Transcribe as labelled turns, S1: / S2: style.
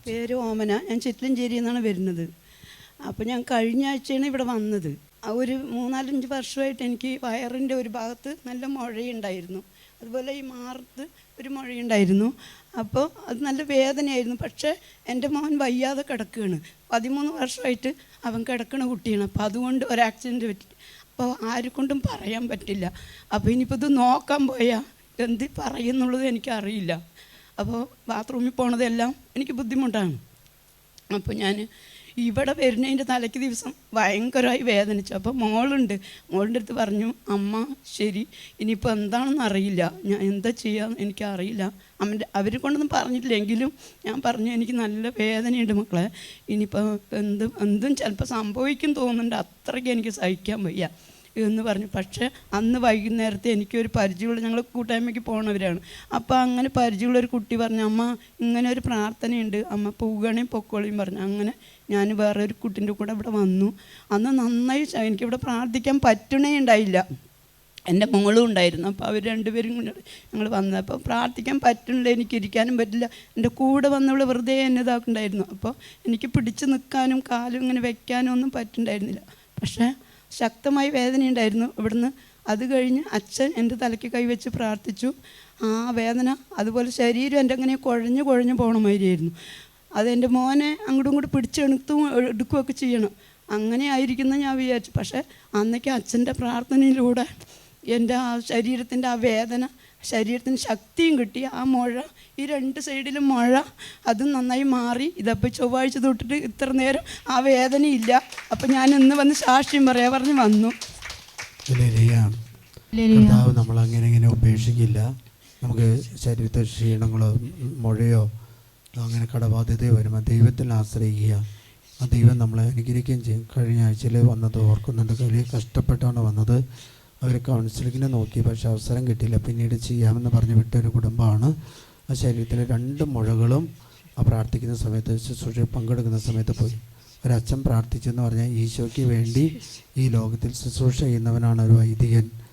S1: പേര് ഓമന. ഞാൻ ചിറ്റലഞ്ചേരിയിൽ നിന്നാണ് വരുന്നത്. അപ്പോൾ ഞാൻ കഴിഞ്ഞ ആഴ്ചയാണ് ഇവിടെ വന്നത്. ഒരു 3-4-5 വർഷമായിട്ട് എനിക്ക് വയറിൻ്റെ ഒരു ഭാഗത്ത് നല്ല മുഴയുണ്ടായിരുന്നു. അതുപോലെ ഈ മാറത്ത് ഒരു മുഴയുണ്ടായിരുന്നു. അപ്പോൾ അത് നല്ല വേദനയായിരുന്നു. പക്ഷേ എൻ്റെ മോൻ വയ്യാതെ കിടക്കുകയാണ്. 13 വർഷമായിട്ട് അവൻ കിടക്കുന്ന കുട്ടിയാണ്. അപ്പോൾ അതുകൊണ്ട് ഒരു ആക്സിഡൻറ്റ് പറ്റി. അപ്പോൾ ആരെക്കൊണ്ടും പറയാൻ പറ്റില്ല. അപ്പോൾ ഇനിയിപ്പോൾ ഇത് നോക്കാൻ പോയാൽ എന്ത് പറയുന്നുള്ളത് എനിക്കറിയില്ല. അപ്പോൾ ബാത്റൂമിൽ പോണതെല്ലാം എനിക്ക് ബുദ്ധിമുട്ടാണ്. അപ്പോൾ ഞാൻ ഇവിടെ വരുന്നതിൻ്റെ തലയ്ക്ക് ദിവസം ഭയങ്കരമായി വേദനിച്ചു. അപ്പോൾ മോളുടെ അടുത്ത് പറഞ്ഞു, അമ്മ ശരി, ഇനിയിപ്പോൾ എന്താണെന്ന് അറിയില്ല, ഞാൻ എന്താ ചെയ്യാമെന്ന് എനിക്കറിയില്ല. അവരെ കൊണ്ടൊന്നും പറഞ്ഞിട്ടില്ലെങ്കിലും ഞാൻ പറഞ്ഞു, എനിക്ക് നല്ല വേദനയുണ്ട് മക്കളെ, ഇനിയിപ്പോൾ എന്തും ചിലപ്പോൾ സംഭവിക്കും തോന്നുന്നുണ്ട്, അത്രയ്ക്ക് എനിക്ക് സഹിക്കാൻ വയ്യ എന്ന് പറഞ്ഞു. പക്ഷേ അന്ന് വൈകുന്നേരത്തെ എനിക്കൊരു പരിചയമുള്ള, ഞങ്ങൾ കൂട്ടായ്മയ്ക്ക് പോണവരാണ്. അപ്പോൾ അങ്ങനെ പരിചയമുള്ളൊരു കുട്ടി പറഞ്ഞു, അമ്മ ഇങ്ങനെ ഒരു പ്രാർത്ഥനയുണ്ട്, അമ്മ പോവുകയാണെങ്കിൽ പൊക്കോളിയും പറഞ്ഞു. അങ്ങനെ ഞാൻ വേറെ ഒരു കുട്ടീൻ്റെ കൂടെ ഇവിടെ വന്നു. അന്ന് നന്നായി എനിക്കിവിടെ പ്രാർത്ഥിക്കാൻ പറ്റണേ ഉണ്ടായില്ല. എൻ്റെ മോളും ഉണ്ടായിരുന്നു. അപ്പോൾ അവർ രണ്ടുപേരും കൂടെ ഞങ്ങൾ വന്നത്. അപ്പോൾ പ്രാർത്ഥിക്കാൻ പറ്റുന്നില്ല, എനിക്ക് ഇരിക്കാനും പറ്റില്ല. എൻ്റെ കൂടെ വന്നവൾ വെറുതെ എന്നെ ഇതാക്കുന്നുണ്ടായിരുന്നു. അപ്പോൾ എനിക്ക് പിടിച്ച് നിൽക്കാനും കാലും ഇങ്ങനെ വെക്കാനും ഒന്നും പറ്റുന്നുണ്ടായിരുന്നില്ല. പക്ഷേ ശക്തമായി വേദനയുണ്ടായിരുന്നു ഇവിടുന്ന്. അത് കഴിഞ്ഞ് അച്ഛൻ എൻ്റെ തലയ്ക്ക് കൈവച്ച് പ്രാർത്ഥിച്ചു. ആ വേദന അതുപോലെ ശരീരം എൻ്റെ അങ്ങനെ കുഴഞ്ഞു പോകണ മാതിരിയായിരുന്നു. അതെൻ്റെ മോനെ അങ്ങോട്ടും ഇങ്ങോട്ടും എടുക്കുകയൊക്കെ ചെയ്യണം. അങ്ങനെ ആയിരിക്കുന്ന ഞാൻ വിചാരിച്ചു. പക്ഷേ അന്നേക്ക് അച്ഛൻ്റെ പ്രാർത്ഥനയിലൂടെ എൻ്റെ ആ ശരീരത്തിൻ്റെ ആ വേദന, ശരീരത്തിന് ശക്തിയും കിട്ടി. ആ മുഴ, ഈ 2 സൈഡിലും മുഴ, അതും നന്നായി മാറി. ഇതപ്പോൾ ചൊവ്വാഴ്ച തൊട്ടിട്ട് ഇത്ര നേരം ആ വേദനയില്ല. അപ്പം ഞാൻ ഇന്ന് വന്ന് സാക്ഷ്യം പറഞ്ഞ് വന്നു.
S2: കർത്താവ് നമ്മളങ്ങനെ ഉപേക്ഷിക്കില്ല. നമുക്ക് ശരീരത്തിൽ ക്ഷീണങ്ങളോ മുഴയോ അങ്ങനെ കടബാധ്യതയോ വരുമ്പോൾ ദൈവത്തിൽ ആശ്രയിക്കുക. ആ ദൈവം നമ്മളെ അനുഗ്രഹിക്കുകയും ചെയ്യും. കഴിഞ്ഞ ആഴ്ചയിൽ വന്നത് ഓർക്കുന്നുണ്ട്. വലിയ കഷ്ടപ്പെട്ടാണ് വന്നത്. അവർ കൗൺസിലിങ്ങിനെ നോക്കി, പക്ഷേ അവസരം കിട്ടിയില്ല. പിന്നീട് ചെയ്യാമെന്ന് പറഞ്ഞ് വിട്ടൊരു കുടുംബമാണ്. ആ ശരീരത്തിലെ 2 മുഴകളും ആ പ്രാർത്ഥിക്കുന്ന സമയത്ത്, ശുശ്രൂഷയിൽ പങ്കെടുക്കുന്ന സമയത്ത് പോയി. ഒരച്ഛൻ പ്രാർത്ഥിച്ചെന്ന് പറഞ്ഞാൽ ഈശോയ്ക്ക് വേണ്ടി ഈ ലോകത്തിൽ ശുശ്രൂഷ ചെയ്യുന്നവനാണ് ഒരു വൈദികൻ.